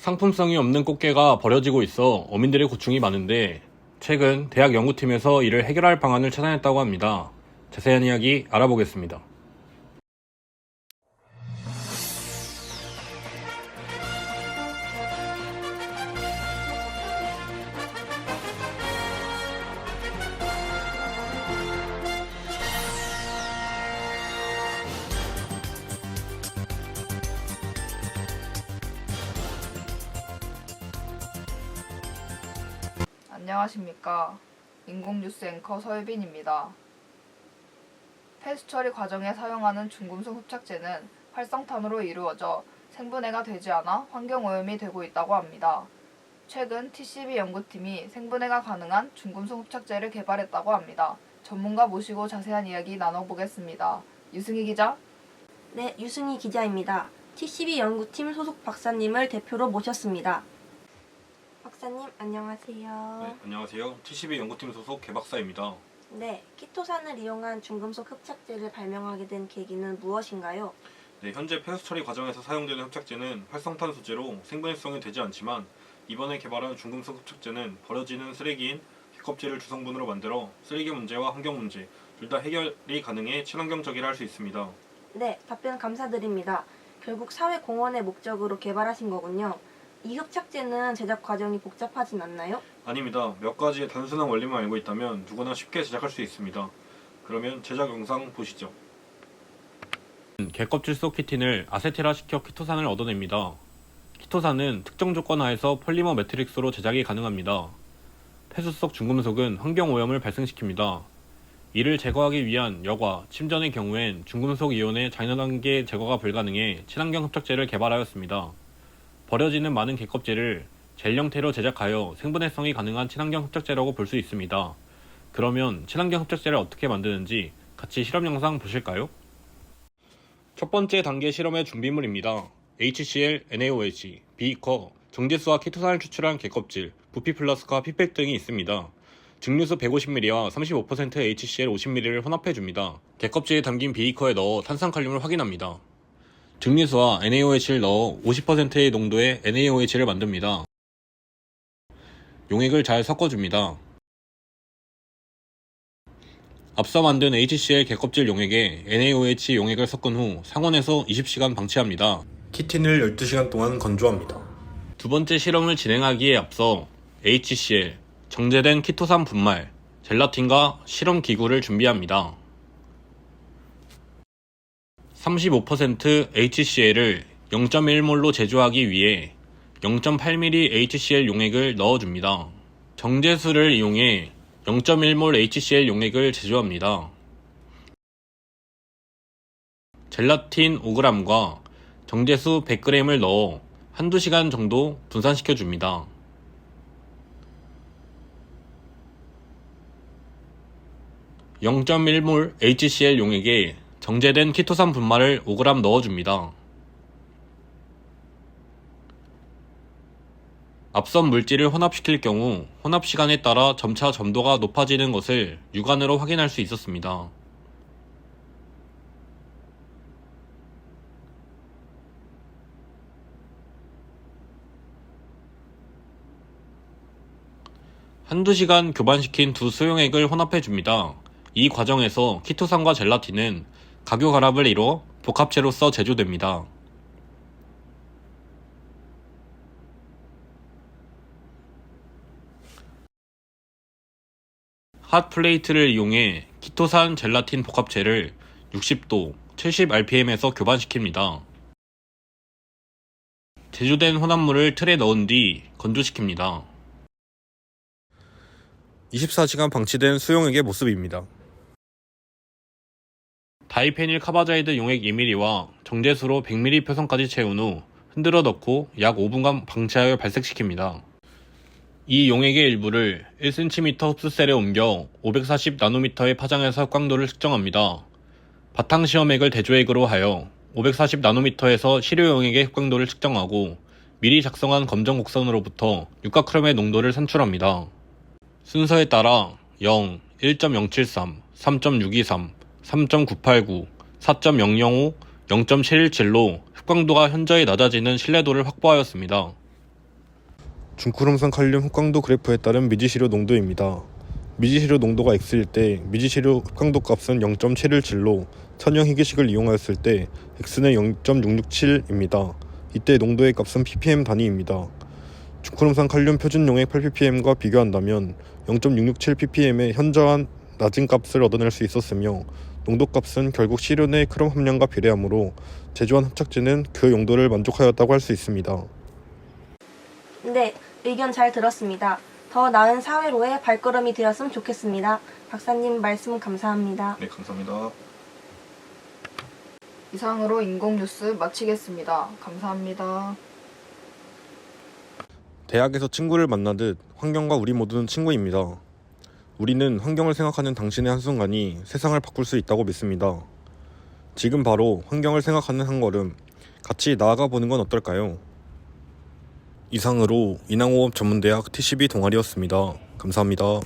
상품성이 없는 꽃게가 버려지고 있어 어민들의 고충이 많은데 최근 대학 연구팀에서 이를 해결할 방안을 찾아냈다고 합니다. 자세한 이야기 알아보겠습니다. 안녕하십니까. 인공뉴스 앵커 서유빈입니다. 폐수 처리 과정에 사용하는 중금속 흡착제는 활성탄으로 이루어져 생분해가 되지 않아 환경오염이 되고 있다고 합니다. 최근 TCB 연구팀이 생분해가 가능한 중금속 흡착제를 개발했다고 합니다. 전문가 모시고 자세한 이야기 나눠보겠습니다. 유승희 기자. 네, 유승희 기자입니다. TCB 연구팀 소속 박사님을 대표로 모셨습니다. 박사님, 안녕하세요. 네, 안녕하세요. TCB 연구팀 소속 개박사입니다. 네, 키토산을 이용한 중금속 흡착제를 발명하게 된 계기는 무엇인가요? 네, 현재 폐수 처리 과정에서 사용되는 흡착제는 활성탄 소재로 생분해성이 되지 않지만 이번에 개발한 중금속 흡착제는 버려지는 쓰레기인 개껍질을 주성분으로 만들어 쓰레기 문제와 환경 문제 둘 다 해결이 가능해 친환경적이라 할 수 있습니다. 네, 답변 감사드립니다. 결국 사회공헌의 목적으로 개발하신 거군요. 이 흡착제는 제작 과정이 복잡하진 않나요? 아닙니다. 몇 가지의 단순한 원리만 알고 있다면 누구나 쉽게 제작할 수 있습니다. 그러면 제작 영상 보시죠. 개껍질 속 키틴을 아세틸화시켜 키토산을 얻어냅니다. 키토산은 특정 조건 하에서 폴리머 매트릭스로 제작이 가능합니다. 폐수 속 중금속은 환경오염을 발생시킵니다. 이를 제거하기 위한 여과, 침전의 경우엔 중금속 이온의 잔여단계 제거가 불가능해 친환경 흡착제를 개발하였습니다. 버려지는 많은 개껍질을 젤 형태로 제작하여 생분해성이 가능한 친환경 흡착제라고 볼 수 있습니다. 그러면 친환경 흡착제를 어떻게 만드는지 같이 실험 영상 보실까요? 첫 번째 단계 실험의 준비물입니다. HCl, NaOH, 비커, 정제수와 키토산을 추출한 개껍질, 부피 플라스크와 피팩 등이 있습니다. 증류수 150ml와 35% HCl 50ml를 혼합해줍니다. 개껍질에 담긴 비커에 넣어 탄산칼륨을 확인합니다. 증류수와 NaOH를 넣어 50%의 농도의 NaOH를 만듭니다. 용액을 잘 섞어줍니다. 앞서 만든 HCl 개껍질 용액에 NaOH 용액을 섞은 후 상온에서 20시간 방치합니다. 키틴을 12시간 동안 건조합니다. 두 번째 실험을 진행하기에 앞서 HCl, 정제된 키토산 분말, 젤라틴과 실험 기구를 준비합니다. 35% HCl을 0.1몰로 제조하기 위해 0.8ml HCl 용액을 넣어줍니다. 정제수를 이용해 0.1몰 HCl 용액을 제조합니다. 젤라틴 5g과 정제수 100g을 넣어 한두 시간 정도 분산시켜줍니다. (0.1몰) HCl 용액에 정제된 키토산 분말을 5g 넣어줍니다. 앞선 물질을 혼합시킬 경우 혼합 시간에 따라 점차 점도가 높아지는 것을 육안으로 확인할 수 있었습니다. 한두 시간 교반시킨 두 수용액을 혼합해줍니다. 이 과정에서 키토산과 젤라틴은 각유결합을 이뤄 복합체로서 제조됩니다. 핫플레이트를 이용해 키토산 젤라틴 복합체를 60도, 70rpm에서 교반시킵니다. 제조된 혼합물을 틀에 넣은 뒤 건조시킵니다. 24시간 방치된 수용액의 모습입니다. 다이페닐 카바자이드 용액 2ml와 정제수로 100ml 표성까지 채운 후 흔들어 넣고 약 5분간 방치하여 발색시킵니다. 이 용액의 일부를 1cm 흡수셀에 옮겨 540나노미터의 파장에서 흑광도를 측정합니다. 바탕시험액을 대조액으로 하여 540나노미터에서 시료용액의 흑광도를 측정하고 미리 작성한 검정 곡선으로부터 육각크롬의 농도를 산출합니다. 순서에 따라 0, 1.073, 3.623, 3.989, 4.005, 0.717로 흑광도가 현저히 낮아지는 신뢰도를 확보하였습니다. 중쿠름산 칼륨 흡강도 그래프에 따른 미지시료 농도입니다. 미지시료 농도가 X일 때 미지시료 흡강도 값은 0.717로 천연 희귀식을 이용하였을 때 X는 0.667입니다. 이때 농도의 값은 ppm 단위입니다. 중쿠름산 칼륨 표준용액 8ppm과 비교한다면 0.667ppm의 현저한 낮은 값을 얻어낼 수 있었으며 농도값은 결국 시료 내 크롬 함량과 비례하므로 제조한 흡착제는 그 용도를 만족하였다고 할 수 있습니다. 네, 의견 잘 들었습니다. 더 나은 사회로의 발걸음이 되었으면 좋겠습니다. 박사님 말씀 감사합니다. 네, 감사합니다. 이상으로 인공뉴스 마치겠습니다. 감사합니다. 대학에서 친구를 만나듯 환경과 우리 모두는 친구입니다. 우리는 환경을 생각하는 당신의 한순간이 세상을 바꿀 수 있다고 믿습니다. 지금 바로 환경을 생각하는 한 걸음 같이 나아가 보는 건 어떨까요? 이상으로 인항호업 전문대학 TCB 동아리였습니다. 감사합니다.